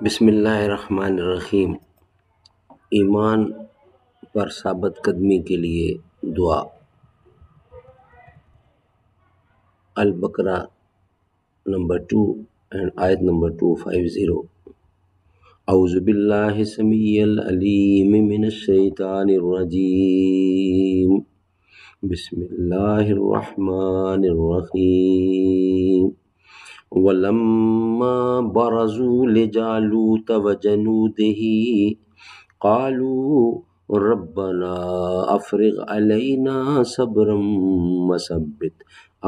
बिस्मिल्लाहिर्रहमानिर्रहीम। ईमान पर साबित कदमी के लिए दुआ। अल-बकरा नंबर 2 and आयत नंबर 250। औज़ु बिल्लाहि समीइल अलीम मिनश शैतानिर रजीम। बिस्मिल्लाहिर्रहमानिर्रहीम। वलम्मा बरज़ू लिजालूत वजनूदिही क़ालू रब्बना अफ़्रिग़ अलैना सब्रम वसब्बित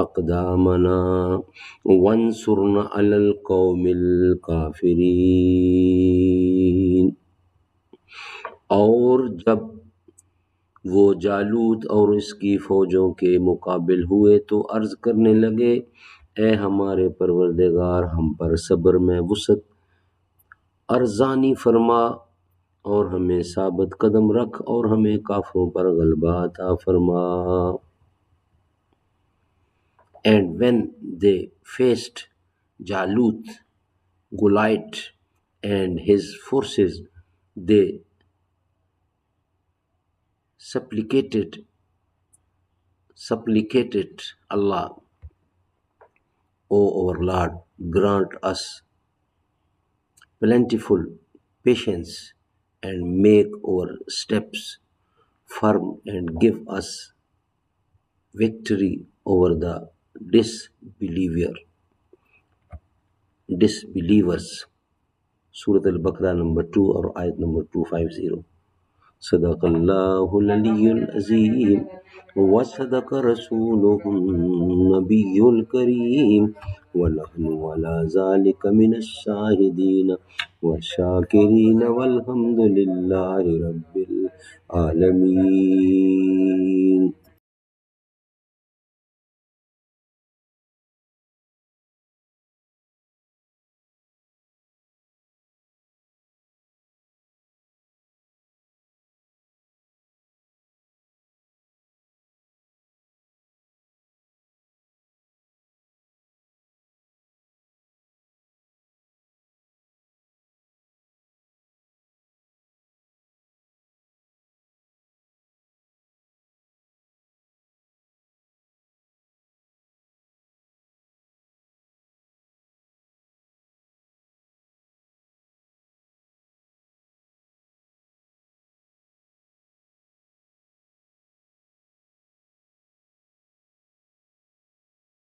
अक़दामना वंसुरना अलल क़ौमिल काफ़िरीन। और जब वो जालूत और इसकी फौजों के मुकाबिल हुए तो अर्ज करने लगे, ए हमारे परवरदिगार, हम पर सब्र में वुसअत अर्ज़ानी फरमा और हमें साबित कदम रख और हमें काफिरों पर गलबा अता फरमा। And when they faced Jalut, Goliath and his forces, they supplicated Allah, O our Lord, grant us plentiful patience and make our steps firm and give us victory over the disbelievers। सूरत अल-बकरा number 2 और आयत number 250। सदक़ल्लाहुल अलीयुल अज़ीम व सदक़ रसूलुहुन नबियुल करीम व नहनु अला ज़ालिका मिनश शाहिदीन व शाकिरीन वल्हम्दुलिल्लाहि रब्बिल आलमीन।